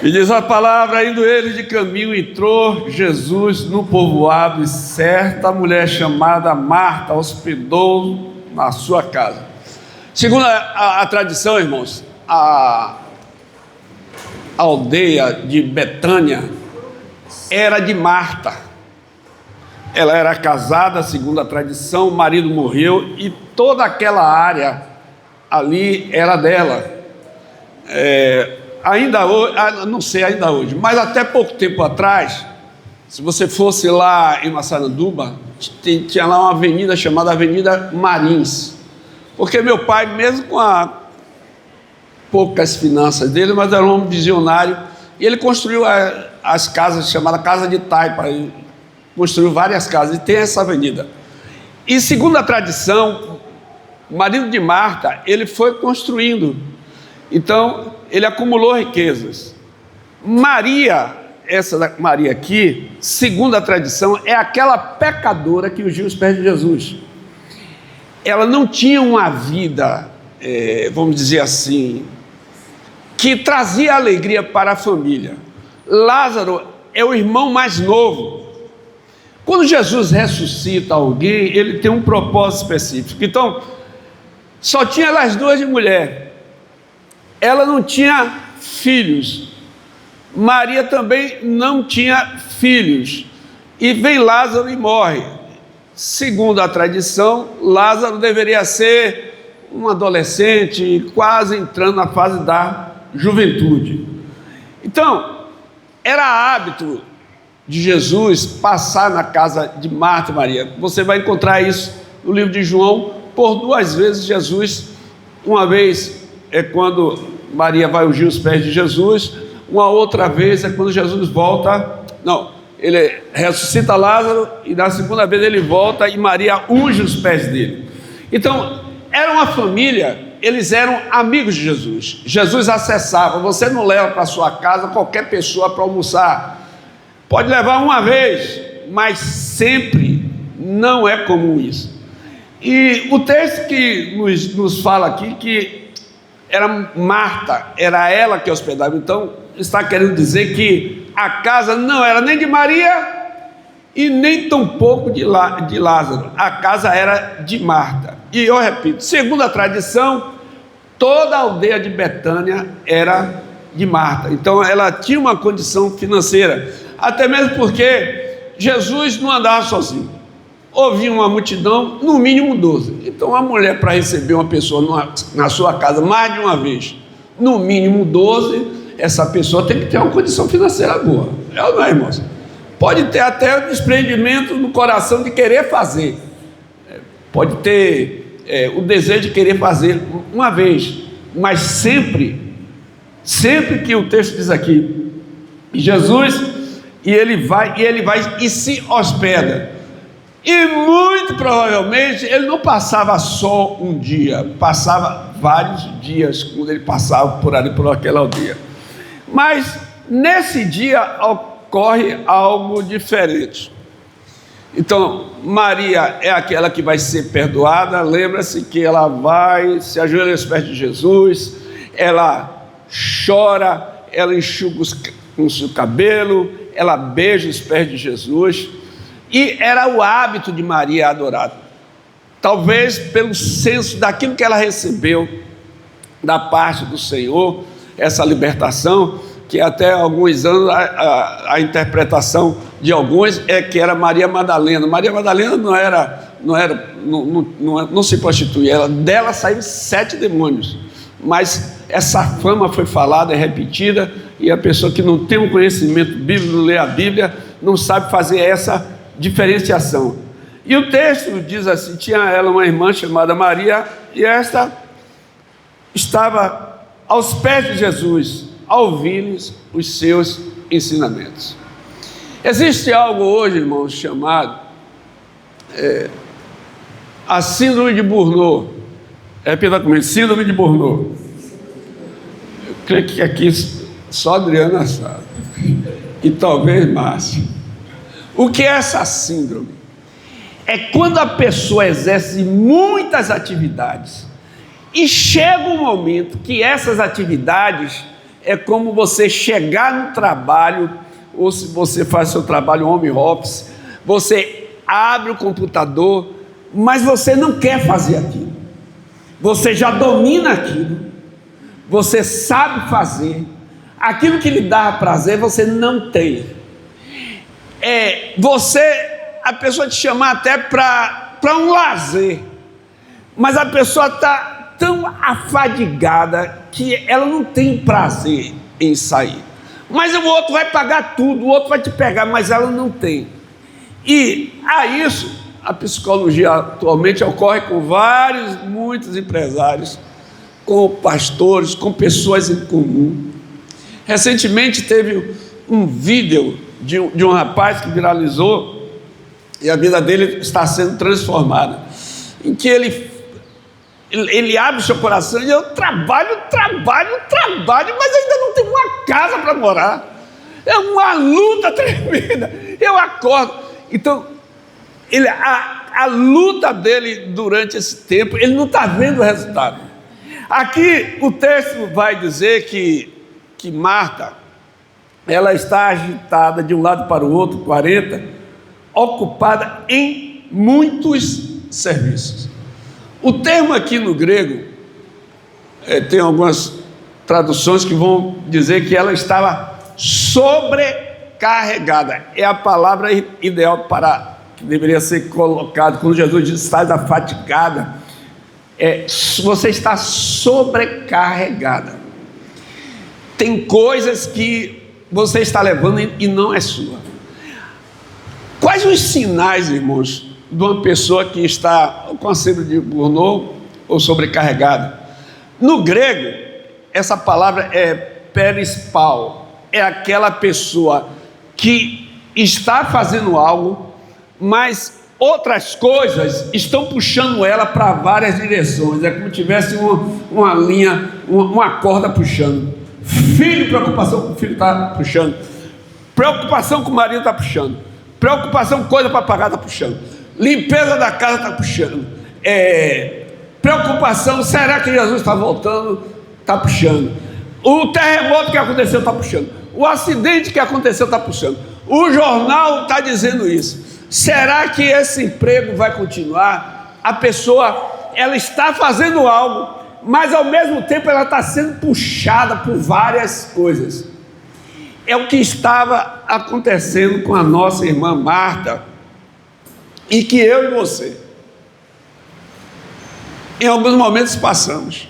E diz a palavra: indo ele de caminho, entrou Jesus no povoado, e certa mulher chamada Marta hospedou na sua casa. Segundo a tradição, irmãos, a aldeia de Betânia era de Marta. Ela era casada, segundo a tradição, o marido morreu e toda aquela área ali era dela. Ainda hoje, não sei ainda hoje, mas até pouco tempo atrás, se você fosse lá em Massaranduba, tinha lá uma avenida chamada Avenida Marins, porque meu pai, mesmo com poucas finanças dele, mas era um homem visionário, e ele construiu as casas chamadas Casa de Taipa, ele construiu várias casas, e tem essa avenida. E segundo a tradição, o marido de Marta, ele foi construindo, então ele acumulou riquezas. Maria, essa Maria aqui, segundo a tradição, é aquela pecadora que ungiu os pés de Jesus. Ela não tinha uma vida, vamos dizer assim, que trazia alegria para a família. Lázaro é o irmão mais novo. Quando Jesus ressuscita alguém, ele tem um propósito específico. Então, só tinha elas duas de mulher. Ela não tinha filhos. Maria também não tinha filhos. E vem Lázaro e morre. Segundo a tradição, Lázaro deveria ser um adolescente, quase entrando na fase da juventude. Então, era hábito de Jesus passar na casa de Marta e Maria. Você vai encontrar isso no livro de João. Por duas vezes Jesus, uma vez é quando Maria vai ungir os pés de Jesus, uma outra vez é quando Jesus volta, ele ressuscita Lázaro, e na segunda vez ele volta e Maria unge os pés dele. Então, era uma família, eles eram amigos de Jesus. Jesus acessava. Você não leva para sua casa qualquer pessoa para almoçar. Pode levar uma vez, mas sempre não é comum isso. E o texto que nos fala aqui que era Marta, era ela que hospedava. Então, está querendo dizer que a casa não era nem de Maria e nem tampouco de Lázaro. A casa era de Marta. E eu repito, segundo a tradição, toda a aldeia de Betânia era de Marta. Então, ela tinha uma condição financeira, até mesmo porque Jesus não andava sozinho. Havia uma multidão, no mínimo 12. Então, a mulher, para receber uma pessoa na sua casa mais de uma vez, no mínimo 12, essa pessoa tem que ter uma condição financeira boa. É ou não é, irmãos? Pode ter até o desprendimento no coração de querer fazer. Pode ter o desejo de querer fazer uma vez, mas sempre que o texto diz aqui, Jesus, ele vai e se hospeda. E muito provavelmente ele não passava só um dia, passava vários dias quando ele passava por ali, por aquela aldeia. Mas nesse dia ocorre algo diferente. Então, Maria é aquela que vai ser perdoada. Lembra-se que ela vai, se ajoelha aos pés de Jesus, ela chora, ela enxuga o seu cabelo, ela beija os pés de Jesus. E era o hábito de Maria adorar. Talvez pelo senso daquilo que ela recebeu da parte do Senhor, essa libertação, que até alguns anos a interpretação de alguns é que era Maria Madalena. Maria Madalena não se prostituía, dela saíram 7 demônios. Mas essa fama foi falada e repetida, e a pessoa que não tem um conhecimento bíblico, não lê a Bíblia, não sabe fazer essa diferenciação. E o texto diz assim: tinha ela uma irmã chamada Maria, e esta estava aos pés de Jesus, a ouvir-lhes os seus ensinamentos. Existe algo hoje, irmãos, chamado a síndrome de Burnout. Repita comigo: síndrome de Burnout. Eu creio que aqui só Adriana sabe, e talvez Márcio. O que é essa síndrome? É quando a pessoa exerce muitas atividades e chega um momento que essas atividades é como você chegar no trabalho, ou se você faz seu trabalho home office, você abre o computador, mas você não quer fazer aquilo. Você já domina aquilo, você sabe fazer, aquilo que lhe dá prazer você não tem. A pessoa te chamar até para um lazer, mas a pessoa está tão afadigada que ela não tem prazer em sair. Mas o outro vai pagar tudo, o outro vai te pegar, mas ela não tem. E a isso, a psicologia atualmente ocorre com muitos empresários, com pastores, com pessoas em comum. Recentemente teve um vídeo de um rapaz que viralizou, e a vida dele está sendo transformada, em que ele abre o seu coração e eu trabalho, mas ainda não tenho uma casa para morar. É uma luta tremenda. Eu acordo. Então, a luta dele durante esse tempo, ele não está vendo o resultado. Aqui o texto vai dizer que Marta, ela está agitada de um lado para o outro, 40, ocupada em muitos serviços. O termo aqui no grego, tem algumas traduções que vão dizer que ela estava sobrecarregada. É a palavra ideal que deveria ser colocado quando Jesus diz: está fatigada. Você está sobrecarregada. Tem coisas que você está levando e não é sua. Quais os sinais, irmãos, de uma pessoa que está com a síndrome de Burnout ou sobrecarregada? No grego, essa palavra é perispal. É aquela pessoa que está fazendo algo, mas outras coisas estão puxando ela para várias direções. É como se tivesse uma linha, uma corda puxando. Filho, preocupação com o filho está puxando. Preocupação com o marido está puxando. Preocupação com coisa para pagar está puxando. Limpeza da casa está puxando. Preocupação, será que Jesus está voltando? Está puxando. O terremoto que aconteceu está puxando. O acidente que aconteceu está puxando. O jornal está dizendo isso. Será que esse emprego vai continuar? A pessoa, ela está fazendo algo, mas ao mesmo tempo ela está sendo puxada por várias coisas. É o que estava acontecendo com a nossa irmã Marta, e que eu e você, em alguns momentos passamos.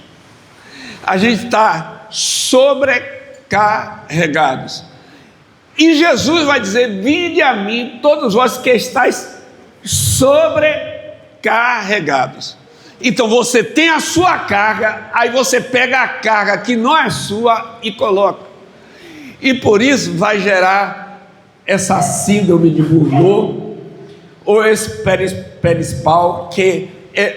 A gente está sobrecarregados. E Jesus vai dizer: vinde a mim, todos vós que estáis sobrecarregados. Então você tem a sua carga, aí você pega a carga que não é sua e coloca. E por isso vai gerar essa síndrome de Burnout, ou esse perispal, que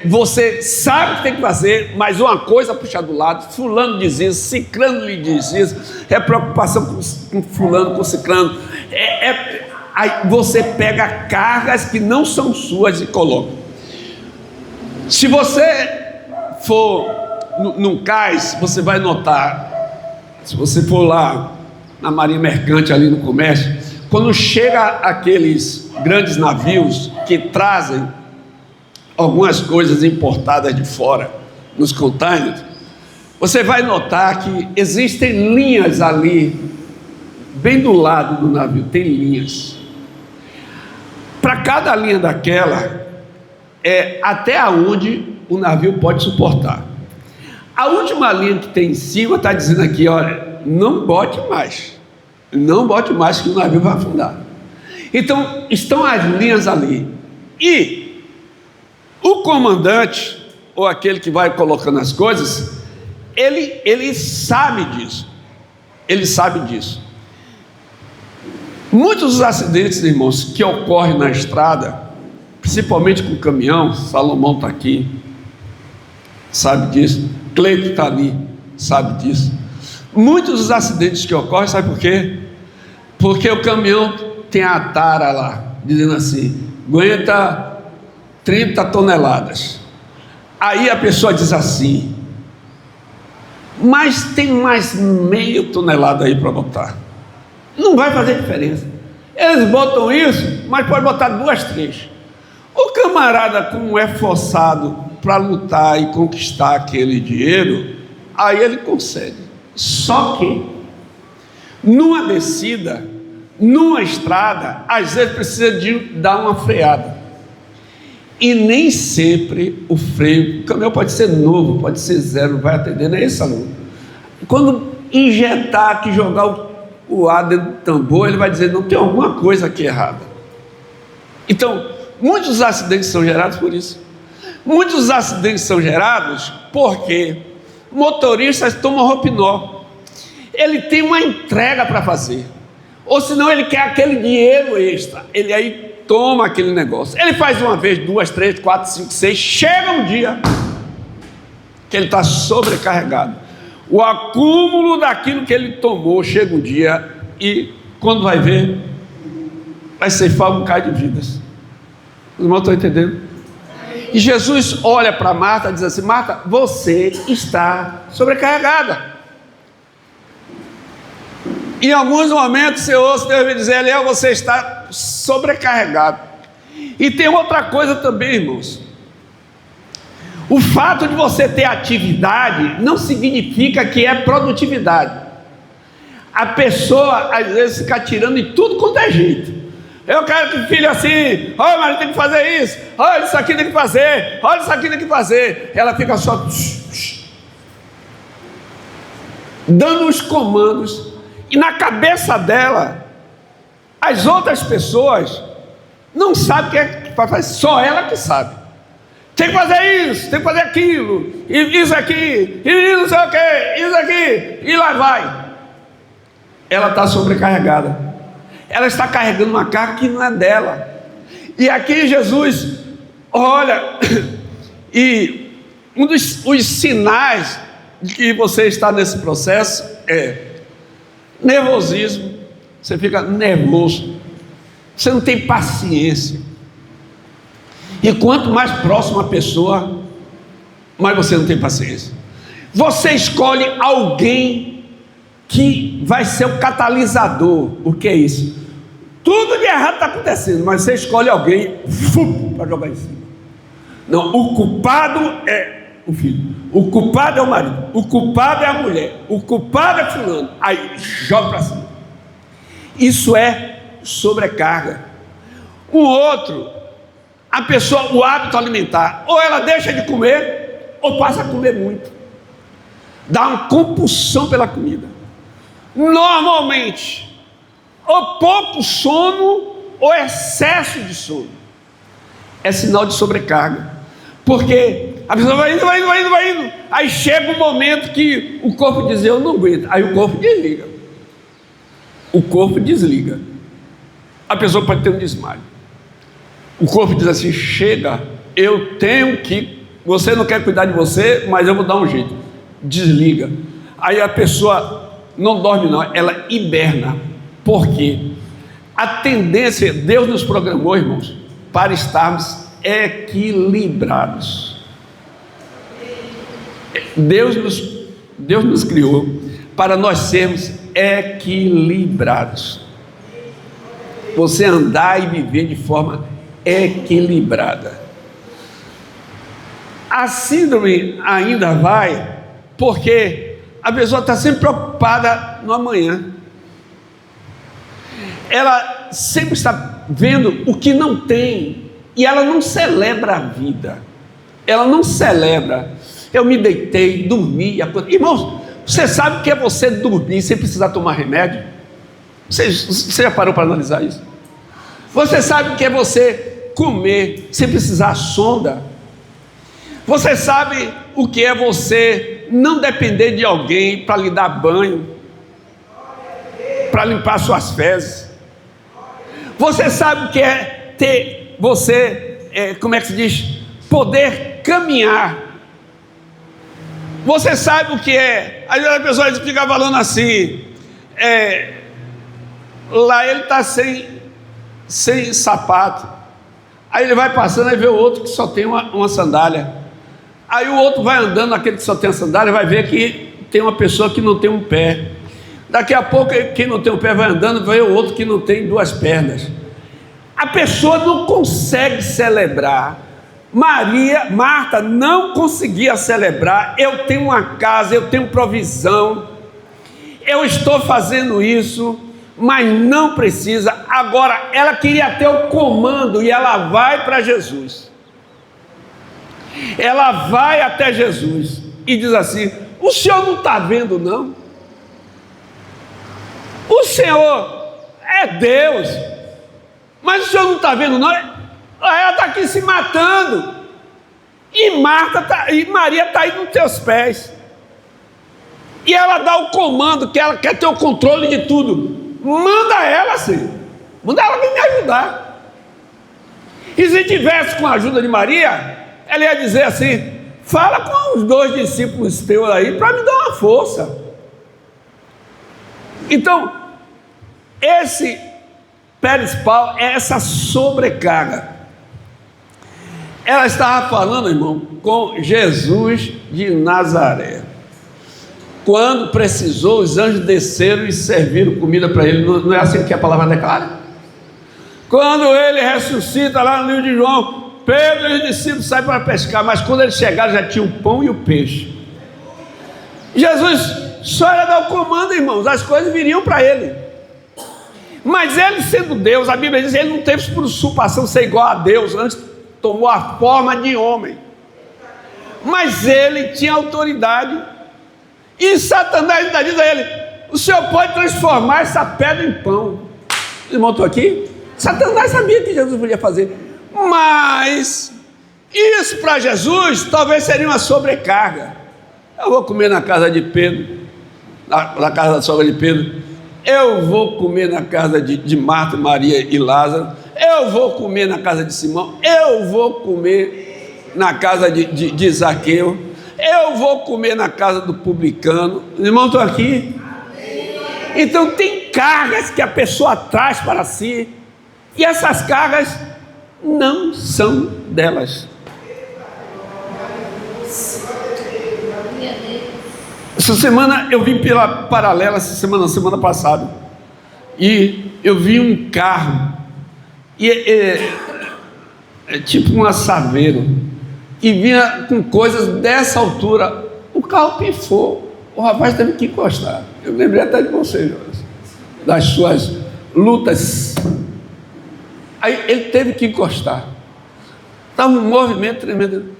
você sabe o que tem que fazer, mas uma coisa puxa do lado, fulano diz isso, ciclano lhe diz isso, é preocupação com fulano, com ciclano, aí você pega cargas que não são suas e coloca. Se você for num cais, você vai notar, se você for lá na Marinha Mercante, ali no comércio, quando chega aqueles grandes navios que trazem algumas coisas importadas de fora, nos containers, você vai notar que existem linhas ali, bem do lado do navio, tem linhas. Para cada linha daquela, até onde o navio pode suportar. A última linha que tem em cima está dizendo aqui: olha, não bote mais que o navio vai afundar. Então, estão as linhas ali. E o comandante, ou aquele que vai colocando as coisas, ele sabe disso. Ele sabe disso. Muitos dos acidentes, irmãos, que ocorrem na estrada, principalmente com o caminhão, Salomão está aqui, sabe disso, Cleito está ali, sabe disso. Muitos dos acidentes que ocorrem, sabe por quê? Porque o caminhão tem a tara lá, dizendo assim: aguenta 30 toneladas. Aí a pessoa diz assim: mas tem mais meio tonelada aí para botar. Não vai fazer diferença. Eles botam isso, mas pode botar 2, 3. O camarada, como é forçado para lutar e conquistar aquele dinheiro, aí ele consegue. Só que, numa descida, numa estrada, às vezes precisa de dar uma freada. E nem sempre o freio, o caminhão pode ser novo, pode ser zero, vai atender, não é isso, aluno? Quando injetar aqui, jogar o ar dentro do tambor, ele vai dizer, não, tem alguma coisa aqui errada. Então, muitos acidentes são gerados por isso. Muitos acidentes são gerados porque motoristas tomam Roupinol. Ele tem uma entrega para fazer. Ou senão ele quer aquele dinheiro extra. Ele aí toma aquele negócio. Ele faz uma vez, 2, 3, 4, 5, 6. Chega um dia que ele está sobrecarregado. O acúmulo daquilo que ele tomou chega um dia e quando vai ver, vai ceifar um bocado de vidas. Os irmãos estão entendendo? E Jesus olha para Marta e diz assim: Marta, você está sobrecarregada. Em alguns momentos você ouve Deus dizer: Eliel, você está sobrecarregado. E tem outra coisa também, irmãos. O fato de você ter atividade não significa que é produtividade. A pessoa às vezes fica tirando em tudo quanto é jeito. Eu quero que o filho assim, olha, mas tem que fazer isso, olha, isso aqui tem que fazer, olha, isso aqui tem que fazer. Ela fica só dando os comandos, e na cabeça dela, as outras pessoas não sabem o que é que vai fazer, só ela que sabe. Tem que fazer isso, tem que fazer aquilo, isso aqui, e não sei o que, isso aqui, e lá vai. Ela está sobrecarregada. Ela está carregando uma carga que não é dela. E aqui Jesus olha, e os sinais de que você está nesse processo é nervosismo. Você fica nervoso, você não tem paciência. E quanto mais próximo a pessoa, mais você não tem paciência. Você escolhe alguém que vai ser o catalisador. O que é isso? Tudo de errado está acontecendo, mas você escolhe alguém para jogar em cima. Não, o culpado é o filho, o culpado é o marido, o culpado é a mulher, o culpado é fulano. Aí joga para cima. Isso é sobrecarga. O outro, a pessoa, o hábito alimentar, ou ela deixa de comer, ou passa a comer muito. Dá uma compulsão pela comida. Normalmente, ou pouco sono, ou excesso de sono. É sinal de sobrecarga. Porque a pessoa vai indo. Aí chega um momento que o corpo diz: eu não aguento. Aí o corpo desliga. O corpo desliga. A pessoa pode ter um desmaio. O corpo diz assim: chega, eu tenho que... Você não quer cuidar de você, mas eu vou dar um jeito. Desliga. Aí a pessoa não dorme não, ela hiberna. Por quê? A tendência, Deus nos programou, irmãos, para estarmos equilibrados. Deus nos criou para nós sermos equilibrados. Você andar e viver de forma equilibrada. A síndrome ainda vai porque a pessoa está sempre preocupada no amanhã. Ela sempre está vendo o que não tem e ela não celebra a vida. Ela não celebra. Eu me deitei, dormi. Irmãos, você sabe o que é você dormir sem precisar tomar remédio? Você já parou para analisar isso? Você sabe o que é você comer sem precisar sonda? Você sabe o que é você não depender de alguém para lhe dar banho, para limpar suas fezes? Você sabe o que é ter você, como é que se diz? Poder caminhar. Você sabe o que é? Aí a pessoa fica falando assim, lá ele está sem sapato. Aí ele vai passando e vê o outro que só tem uma sandália. Aí o outro vai andando, aquele que só tem a sandália, vai ver que tem uma pessoa que não tem um pé. Daqui a pouco, quem não tem um pé vai andando, vai o outro que não tem duas pernas. A pessoa não consegue celebrar. Marta não conseguia celebrar. Eu tenho uma casa, eu tenho provisão, eu estou fazendo isso, mas não precisa. Agora, ela queria ter o comando e ela vai para Jesus. Ela vai até Jesus e diz assim: o senhor não está vendo, não? O senhor é Deus, mas o senhor não está vendo, não? Ela está aqui se matando, e Maria está aí nos teus pés, e ela dá o comando, que ela quer ter o controle de tudo. Manda ela, Senhor, manda ela vir me ajudar. E se tivesse com a ajuda de Maria, ela ia dizer assim: fala com os 2 discípulos teus aí para me dar uma força. Então, esse perispal é essa sobrecarga. Ela estava falando, irmão, com Jesus de Nazaré. Quando precisou, os anjos desceram e serviram comida para ele. Não é assim que a palavra declara? Quando ele ressuscita lá no livro de João, Pedro e os discípulos saem para pescar, mas quando eles chegaram já tinha o pão e o peixe. Jesus só ia dar o comando, irmãos, as coisas viriam para ele. Mas ele, sendo Deus, a Bíblia diz que ele não teve por usurpação ser igual a Deus, antes tomou a forma de homem. Mas ele tinha autoridade. E Satanás ainda diz a ele: o senhor pode transformar essa pedra em pão. Irmão, estou aqui? Satanás sabia que Jesus podia fazer. Mas isso para Jesus talvez seria uma sobrecarga. Eu vou comer na casa de Pedro, na casa da sogra de Pedro. Eu vou comer na casa de Marta, Maria e Lázaro. Eu vou comer na casa de Simão. Eu vou comer na casa de Zaqueu. Eu vou comer na casa do publicano. Irmão, estou aqui? Então tem cargas que a pessoa traz para si, e essas cargas não são delas. Essa semana eu vim pela Paralela, semana passada, e eu vi um carro, e é tipo um assaveiro, e vinha com coisas dessa altura. O carro pifou, o rapaz teve que encostar. Eu lembrei até de você, Jonas, das suas lutas. Aí ele teve que encostar. Estava um movimento tremendo.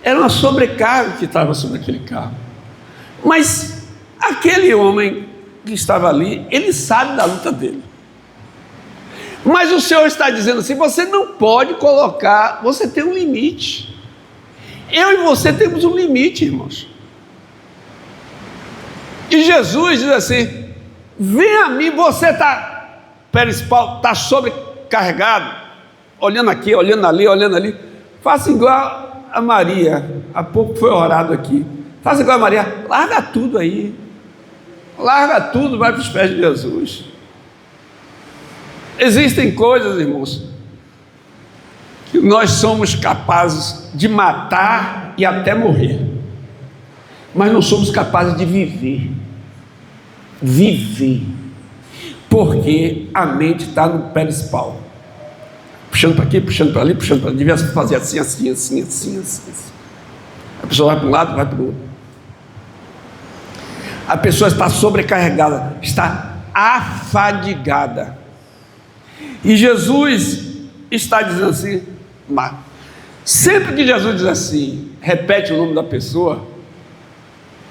Era uma sobrecarga que estava sobre aquele carro. Mas aquele homem que estava ali, ele sabe da luta dele. Mas o Senhor está dizendo assim: você não pode colocar, você tem um limite. Eu e você temos um limite, irmãos. E Jesus diz assim: vem a mim, você está perispal, está sobrecarregado, olhando aqui, olhando ali, faça igual a Maria. Há pouco foi orado aqui. Faça igual a Maria, larga tudo aí, larga tudo, vai para os pés de Jesus. Existem coisas, irmãos, que nós somos capazes de matar e até morrer, mas não somos capazes de viver, porque a mente está no perispal, puxando para aqui, puxando para ali, puxando para ali. Devia fazer assim. A pessoa vai para um lado, vai para o outro. A pessoa está sobrecarregada, está afadigada. E Jesus está dizendo assim, sempre que Jesus diz assim, repete o nome da pessoa,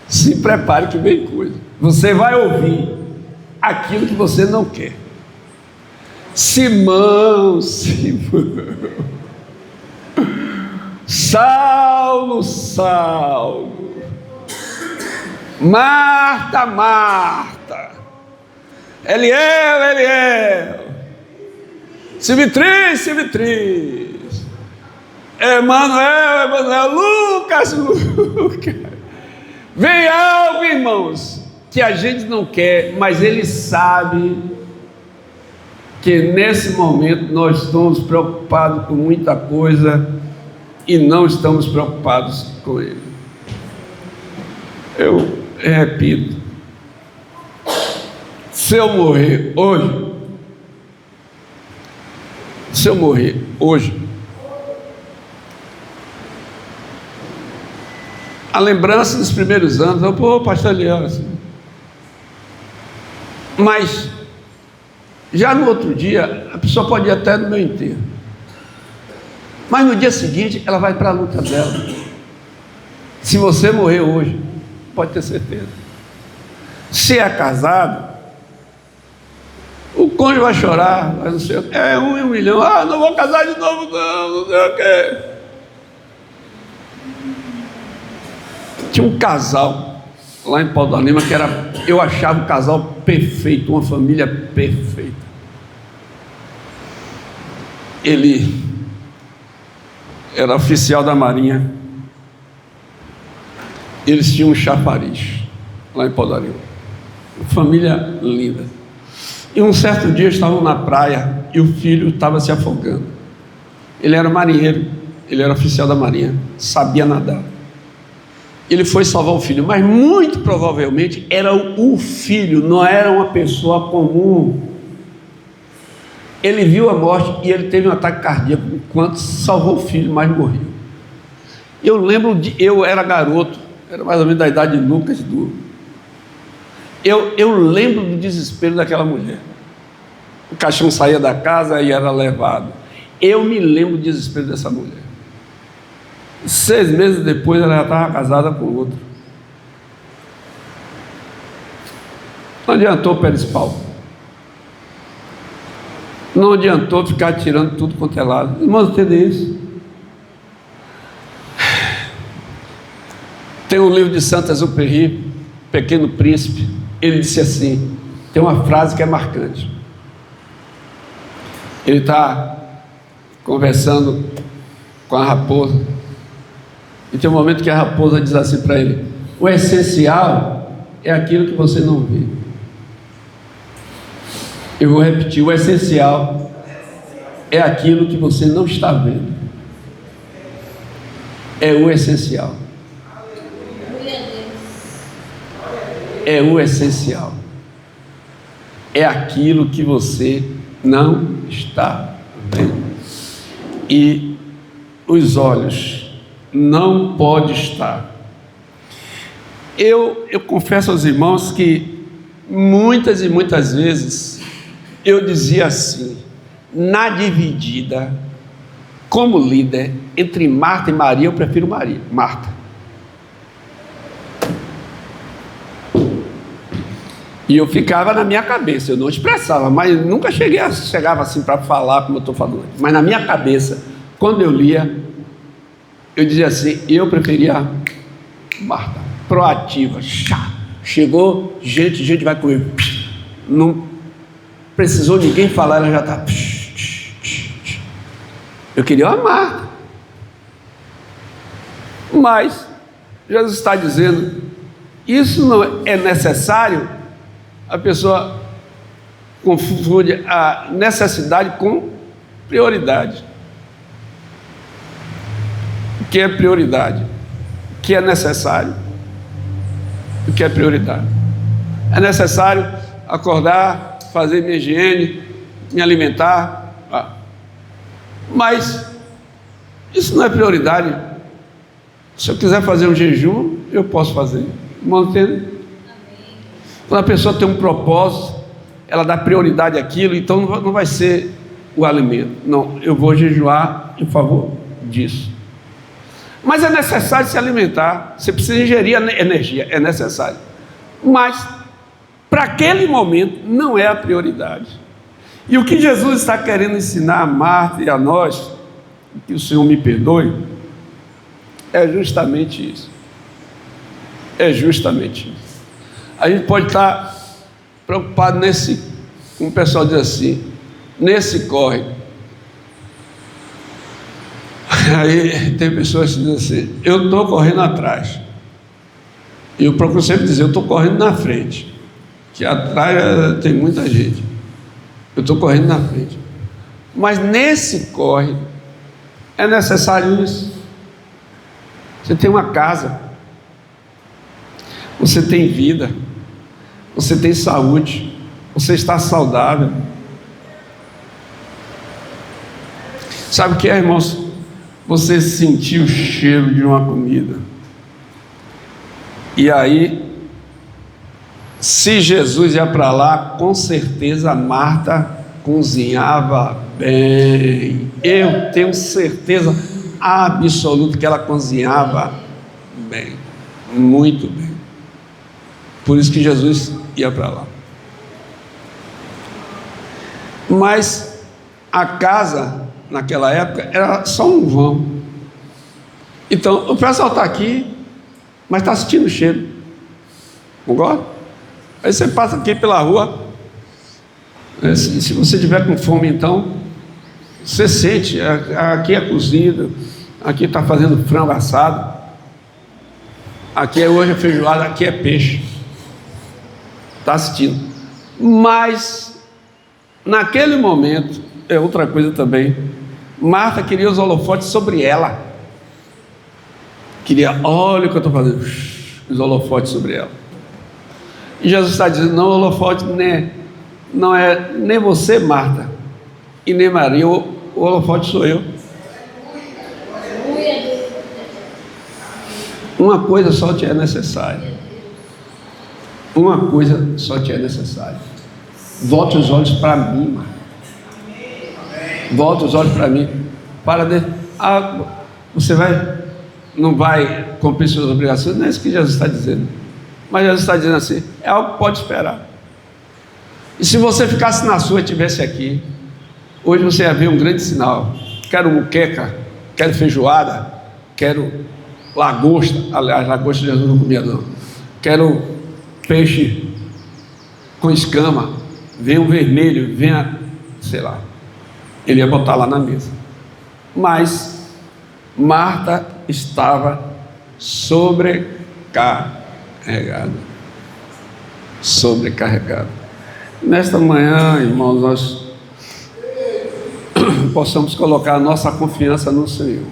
se prepare que vem coisa. Você vai ouvir aquilo que você não quer. Simão, Saulo, Marta, Eliel, Silvitris, Emanuel, Lucas. Vem algo, irmãos, que a gente não quer, mas ele sabe que nesse momento nós estamos preocupados com muita coisa e não estamos preocupados com ele. repito, se eu morrer hoje, a lembrança dos primeiros anos, pastor Eliel, assim. Mas já no outro dia, a pessoa pode ir até no meu enterro, mas no dia seguinte ela vai para a luta dela. Se você morrer hoje, pode ter certeza. Se é casado, o cônjuge vai chorar, vai não sei o que, 1 em 1 milhão, não vou casar de novo não sei o que. Tinha um casal lá em Pau da Lima que eu achava um casal perfeito, uma família perfeita. Ele era oficial da Marinha, eles tinham um chafariz lá em Pau da Lima, família linda. E um certo dia estavam na praia e o filho estava se afogando. Ele era marinheiro, ele era oficial da Marinha, sabia nadar. Ele foi salvar o filho, mas muito provavelmente era o filho, não era uma pessoa comum. Ele viu a morte e ele teve um ataque cardíaco enquanto salvou o filho, mas morreu. Eu era garoto, era mais ou menos da idade de Lucas. Eu lembro do desespero daquela mulher. O caixão saía da casa e era levado. Eu me lembro do desespero dessa mulher. 6 meses depois ela já estava casada com outro. Não adiantou Pérez Paulo. Não adiantou ficar tirando tudo quanto é lado. Irmãos, entendem isso? Tem um livro de Saint-Exupéry, Pequeno Príncipe. Ele disse assim, tem uma frase que é marcante. Ele está conversando com a raposa, e tem um momento que a raposa diz assim para ele: o essencial é aquilo que você não vê. Eu vou repetir: o essencial é aquilo que você não está vendo. É o essencial. É o essencial. É aquilo que você não está vendo. E os olhos não podem estar. Eu confesso aos irmãos que muitas e muitas vezes eu dizia assim, na dividida, como líder, entre Marta e Maria, eu prefiro Marta. E eu ficava na minha cabeça, eu não expressava, mas nunca chegava assim para falar como eu estou falando. Mas na minha cabeça, quando eu lia, eu dizia assim, eu preferia Marta, proativa, chegou, gente vai comer, não precisou ninguém falar, ela já está. Eu queria uma Marta. Mas Jesus está dizendo, isso não é necessário. A pessoa confunde a necessidade com prioridade. O que é prioridade? O que é necessário? O que é prioridade? É necessário acordar, fazer minha higiene, me alimentar. Mas isso não é prioridade. Se eu quiser fazer um jejum, eu posso fazer. Mantendo. Quando a pessoa tem um propósito, ela dá prioridade àquilo, então não vai ser o alimento. Não, eu vou jejuar em favor disso. Mas é necessário se alimentar, você precisa ingerir energia, é necessário. Mas, para aquele momento, não é a prioridade. E o que Jesus está querendo ensinar a Marta e a nós, que o Senhor me perdoe, é justamente isso. É justamente isso. A gente pode estar preocupado como o pessoal diz assim, nesse corre. Aí tem pessoas que dizem assim, eu estou correndo atrás. E eu procuro sempre dizer, eu estou correndo na frente. Que atrás tem muita gente. Eu estou correndo na frente. Mas nesse corre, é necessário isso. Você tem uma casa. você tem vida, você tem saúde, você está saudável. Sabe o que é, irmãos? Você sentiu o cheiro de uma comida. E aí, se Jesus ia para lá, com certeza Marta cozinhava bem. Eu tenho certeza absoluta que ela cozinhava bem, muito bem. Por isso que Jesus ia para lá. Mas a casa, naquela época, era só um vão. Então, o pessoal está aqui, mas está sentindo o cheiro. Concorda? Aí você passa aqui pela rua, se você tiver com fome, então, você sente, aqui é cozido, aqui está fazendo frango assado, aqui hoje é feijoada, aqui é peixe. Está assistindo. Mas, naquele momento, é outra coisa também, Marta queria os holofotes sobre ela. Queria, olha o que eu estou fazendo, os holofotes sobre ela. E Jesus está dizendo, não, o holofote não é nem você, Marta, e nem Maria, o holofote sou eu. Uma coisa só te é necessária. Uma coisa só te é necessária. Volte os olhos para mim, Marta. Volte os olhos para mim. Você não vai cumprir suas obrigações, não é isso que Jesus está dizendo. Mas Jesus está dizendo assim, é algo que pode esperar. E se você ficasse na sua e estivesse aqui, hoje você ia ver um grande sinal. Quero muqueca, quero feijoada, quero lagosta. Aliás, lagosta Jesus não comia não. Quero peixe com escama, venha um vermelho, venha, sei lá. Ele ia botar lá na mesa. Mas Marta estava sobrecarregada. Sobrecarregada. Nesta manhã, irmãos, nós possamos colocar a nossa confiança no Senhor.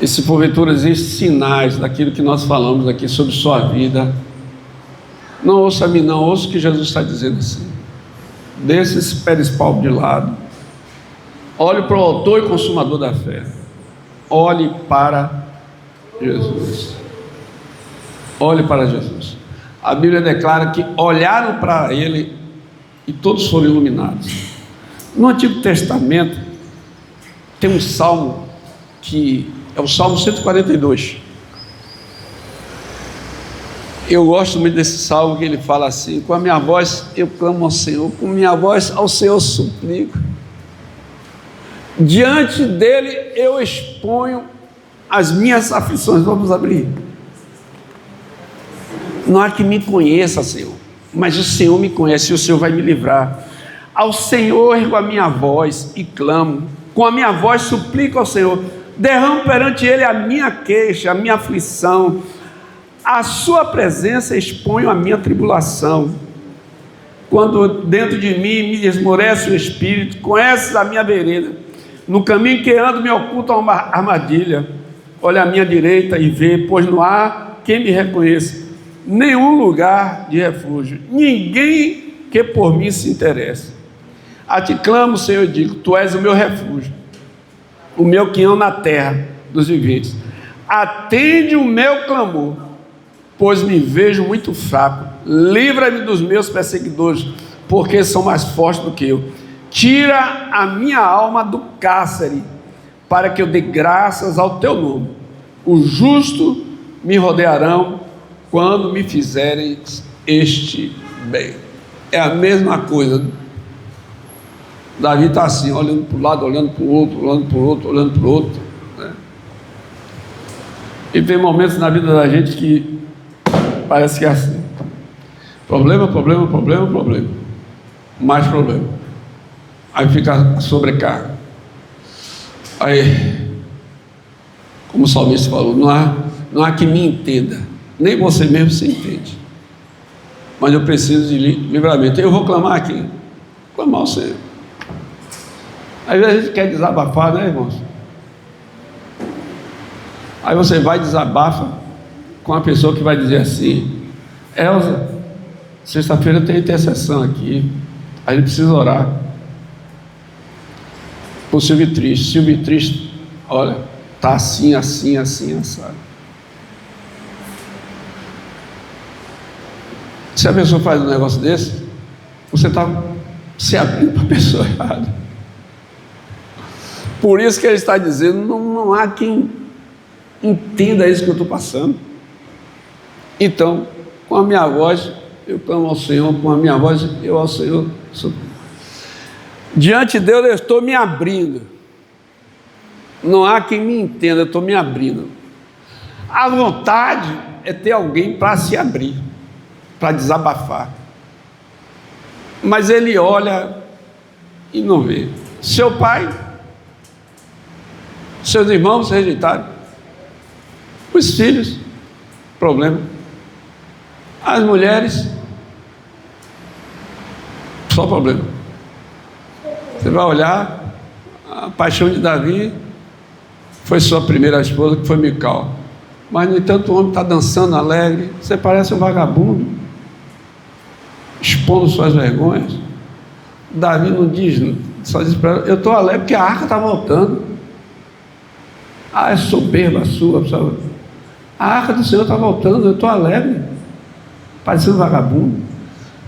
E se porventura existem sinais daquilo que nós falamos aqui sobre sua vida, não ouça a mim, não, ouça o que Jesus está dizendo assim. Deixe esse pé-espalho de lado. Olhe para o autor e consumador da fé. Olhe para Jesus. Olhe para Jesus. A Bíblia declara que olharam para ele e todos foram iluminados. No Antigo Testamento tem um salmo que é o Salmo 142. Eu gosto muito desse salmo que ele fala assim: com a minha voz eu clamo ao Senhor, com minha voz ao Senhor suplico. Diante dele eu exponho as minhas aflições. Vamos abrir. Não há que me conheça, Senhor, mas o Senhor me conhece e o Senhor vai me livrar. Ao Senhor ergo a minha voz e clamo, com a minha voz suplico ao Senhor, derramo perante ele a minha queixa, a minha aflição, a sua presença exponho a minha tribulação. Quando dentro de mim me esmorece o espírito, conheces a minha vereda, no caminho que ando me oculta uma armadilha. Olha à minha direita e vê, pois não há quem me reconheça, nenhum lugar de refúgio, ninguém que por mim se interesse. A ti clamo, Senhor, e digo, tu és o meu refúgio, o meu quinhão na terra dos viventes. Atende o meu clamor, pois me vejo muito fraco. Livra-me dos meus perseguidores, porque são mais fortes do que eu. Tira a minha alma do cárcere, para que eu dê graças ao teu nome. Os justos me rodearão quando me fizerem este bem. É a mesma coisa. Davi está assim, olhando para o lado, olhando para o outro, olhando para o outro, olhando para o outro, né? E tem momentos na vida da gente que parece que é assim: problema, problema, problema, problema, mais problema. Aí fica a sobrecarga. Aí, como o salmista falou, não há que me entenda, nem você mesmo se entende, mas eu preciso de livramento. Eu vou clamar aqui, clamar ao Senhor. Às vezes a gente quer desabafar, né, irmãos? Aí você vai, desabafa com a pessoa que vai dizer assim: Elza, sexta-feira tem intercessão aqui, a gente precisa orar por Silvio Triste. Silvio Triste, olha, está assim, assim, assim, assado. Se a pessoa faz um negócio desse, você está se abrindo para a pessoa errada. Por isso que ele está dizendo: não há quem entenda isso que eu estou passando. Então, com a minha voz, eu clamo ao Senhor, com a minha voz, eu ao Senhor. Diante de Deus, eu estou me abrindo. Não há quem me entenda, eu estou me abrindo. A vontade é ter alguém para se abrir, para desabafar. Mas ele olha e não vê. Seu pai, seus irmãos rejeitaram. Os filhos, problema. As mulheres, só problema. Você vai olhar, a paixão de Davi foi sua primeira esposa, que foi Mical. Mas, no entanto, o homem está dançando alegre. Você parece um vagabundo, expondo suas vergonhas. Davi não diz, só diz para ela: eu estou alegre porque a arca está voltando. Ah, é soberba sua, sabe? A arca do Senhor está voltando, eu estou alegre, parecendo vagabundo.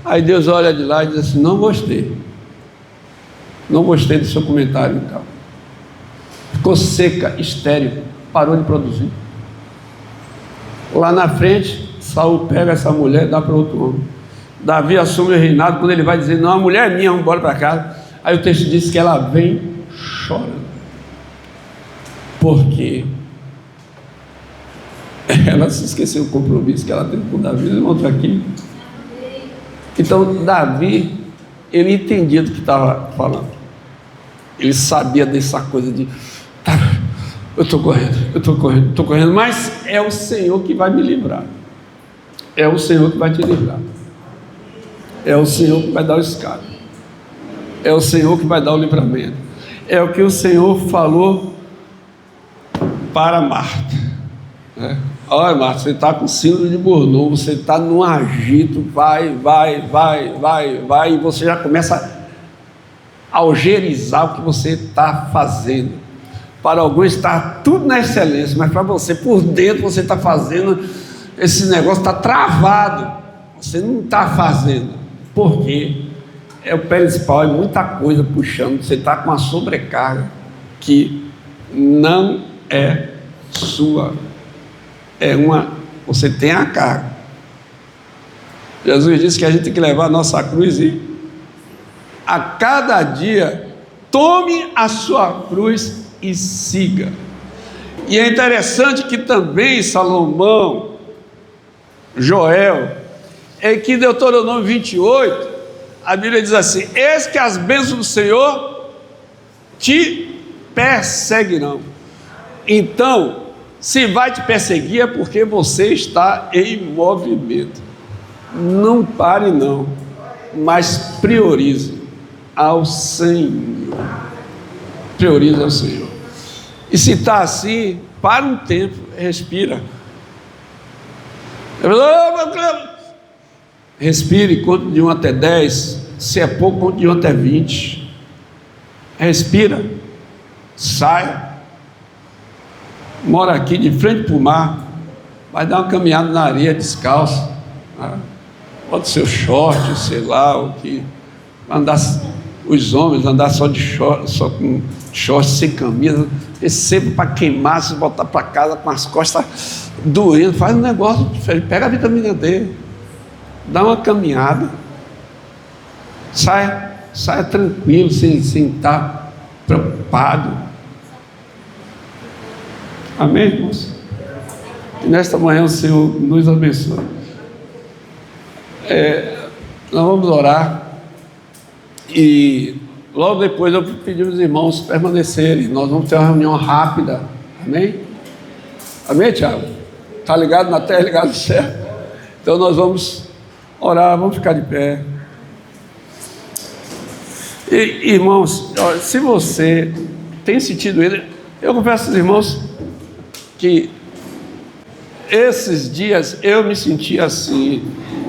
Aí Deus olha de lá e diz assim: não gostei do seu comentário, então. Ficou seca, estéril, parou de produzir. Lá na frente, Saul pega essa mulher e dá para outro homem. Davi assume o reinado. Quando ele vai dizer: não, a mulher é minha, vamos embora para casa. Aí o texto diz que ela vem chorando, porque ela se esqueceu do compromisso que ela teve com Davi. Eles mostram aqui. Então Davi, ele entendia do que estava falando. Ele sabia dessa coisa de: eu estou correndo, mas é o Senhor que vai me livrar. É o Senhor que vai te livrar. É o Senhor que vai dar o escape. É o Senhor que vai dar o livramento. É o que o Senhor falou para Marta, né? Olha, Marta, você está com síndrome de Burnout, você está num agito, vai, e você já começa a algerizar o que você está fazendo. Para alguns está tudo na excelência, mas para você, por dentro, você está fazendo, esse negócio está travado, você não está fazendo. Por quê? É o pé de pau, é muita coisa puxando, você está com uma sobrecarga que não é sua, você tem a carga. Jesus disse que a gente tem que levar a nossa cruz e a cada dia tome a sua cruz e siga. E é interessante que também Salomão, Joel, é que em Deuteronômio 28, a Bíblia diz assim: eis que as bênçãos do Senhor te perseguirão. Então, se vai te perseguir é porque você está em movimento. Não pare não, mas priorize ao Senhor. Priorize ao Senhor. E se está assim, para um tempo, respira. Respire, conte de 1 até 10. Se é pouco, conte de 1 até 20. Respira. Saia. Mora aqui de frente para o mar. Vai dar uma caminhada na areia descalço. Bota seu short, sei lá, o que. Andar, os homens andar só de short, só com short, sem camisa. Receba para queimar, se voltar para casa com as costas doendo. Faz um negócio diferente. Pega a vitamina D. Dá uma caminhada, saia tranquilo, sem estar preocupado. Amém, irmãos? Que nesta manhã o Senhor nos abençoe. Nós vamos orar e logo depois eu pedi aos irmãos permanecerem. Nós vamos ter uma reunião rápida. Amém? Amém, Tiago? Está ligado na terra, ligado no céu? Então nós vamos orar, vamos ficar de pé. E, irmãos, se você tem sentido ele, eu confesso aos irmãos que esses dias eu me senti assim.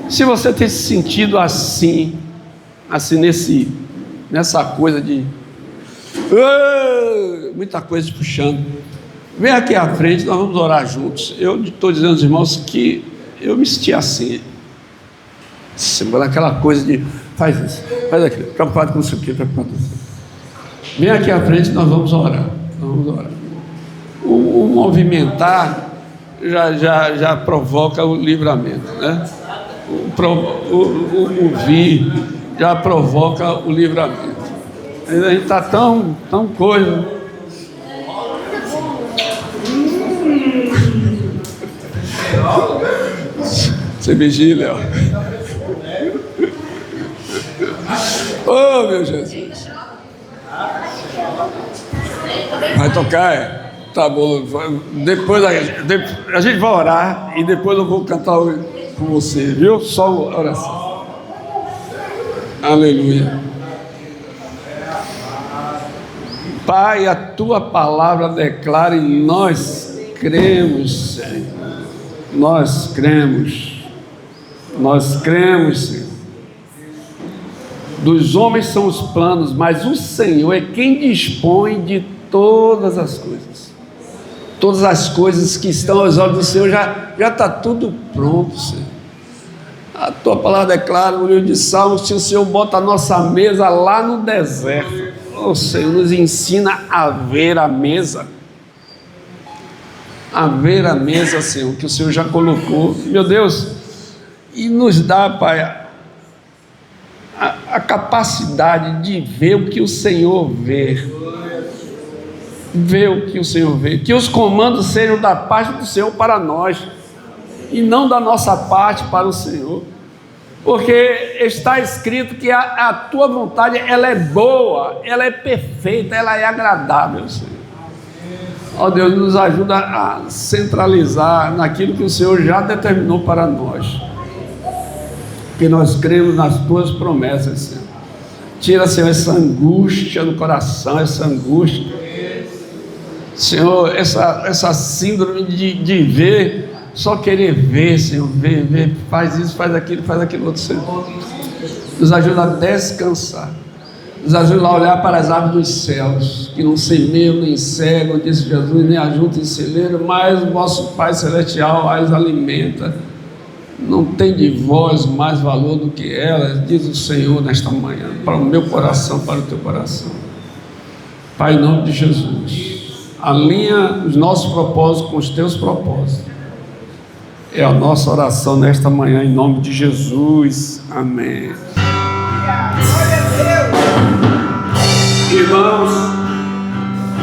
Se você tem se sentido assim nessa coisa de muita coisa puxando, vem aqui à frente, nós vamos orar juntos. Eu estou dizendo aos irmãos que eu me senti assim, semana aquela coisa de faz isso, faz aquilo, preocupado com isso aqui, preocupado com isso. Vem aqui à frente, nós vamos orar. O movimentar já provoca o livramento, né? O vir já provoca o livramento. A gente está tão coisa. Você vigília, ó. Oh, meu Jesus. Vai tocar, Tá bom. Depois a gente vai orar e depois eu vou cantar com você, viu? Só a oração. Aleluia. Pai, a tua palavra declara e nós cremos, Senhor. Nós cremos, Senhor. Dos homens são os planos, mas o Senhor é quem dispõe de todas as coisas. Todas as coisas que estão aos olhos do Senhor, já está tudo pronto, Senhor. A tua palavra declara no livro de Salmos que o Senhor bota a nossa mesa lá no deserto. O Senhor nos ensina a ver a mesa. A ver a mesa, Senhor, que o Senhor já colocou. Meu Deus, e nos dá, Pai, a capacidade de ver o que o Senhor vê. Ver o que o Senhor vê. Que os comandos sejam da parte do Senhor para nós e não da nossa parte para o Senhor. Porque está escrito que a tua vontade, ela é boa, ela é perfeita, ela é agradável, Senhor. Ó Deus, nos ajuda a centralizar naquilo que o Senhor já determinou para nós. Porque nós cremos nas tuas promessas, Senhor. Tira, Senhor, essa angústia do coração, essa angústia. Senhor, essa síndrome de ver, só querer ver, Senhor, ver, faz isso, faz aquilo outro, Senhor. Nos ajuda a descansar. Nos ajuda a olhar para as aves dos céus, que não semeiam, nem cegam, disse Jesus, nem ajuntam em celeiro, mas o vosso Pai Celestial as alimenta. Não tem de vós mais valor do que elas, diz o Senhor nesta manhã, para o meu coração, para o teu coração. Pai, em nome de Jesus, alinha os nossos propósitos com os teus propósitos. É a nossa oração nesta manhã, em nome de Jesus. Amém. Irmãos,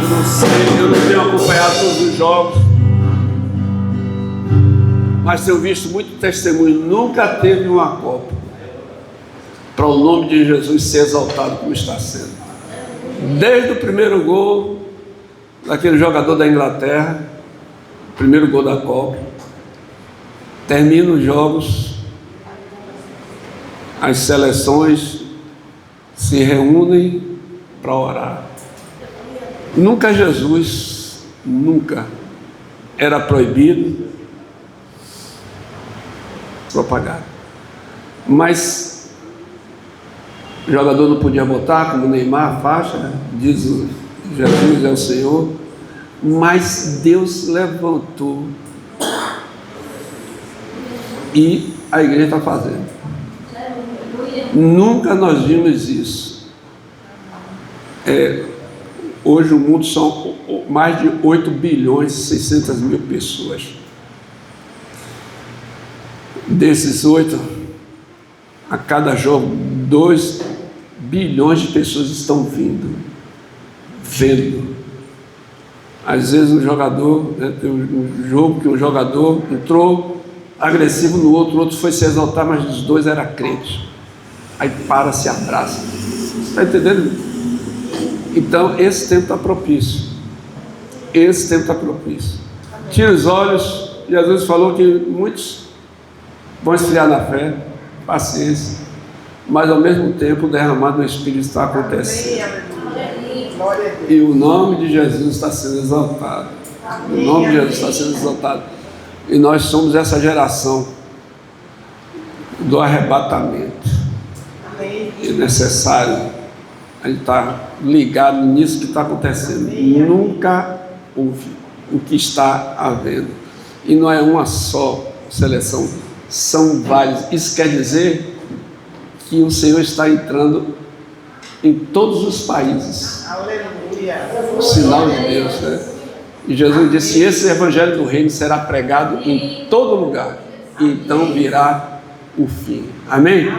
eu não sei, eu não tenho acompanhado todos os jogos, mas tenho visto muito testemunho. Nunca teve uma Copa para o nome de Jesus ser exaltado como está sendo. Desde o primeiro gol daquele jogador da Inglaterra, primeiro gol da Copa, termina os jogos, as seleções se reúnem para orar. Nunca Jesus, nunca era proibido propagar, mas o jogador não podia botar, como Neymar, a faixa, diz Jesus é o Senhor, mas Deus levantou e a igreja está fazendo. Nunca nós vimos isso. Hoje o mundo são mais de 8 bilhões e 600 mil pessoas. Desses 8, a cada jogo, 2 bilhões de pessoas estão vendo. Às vezes um jogador, tem um jogo que um jogador entrou agressivo no outro, o outro foi se exaltar, mas os dois eram crentes. Aí para, se abraça. Está entendendo? Então, esse tempo está propício. Tira os olhos. Jesus falou que muitos vão esfriar na fé, paciência, mas ao mesmo tempo o derramado do Espírito está acontecendo. E o nome de Jesus está sendo exaltado. E nós somos essa geração do arrebatamento. É necessário a gente estar ligado nisso que está acontecendo. Nunca houve o que está havendo. E não é uma só seleção, são várias. Isso quer dizer que o Senhor está entrando em todos os países. Aleluia. O sinal de Deus, né? E Jesus disse: esse evangelho do reino será pregado em todo lugar, e então virá o fim. Amém?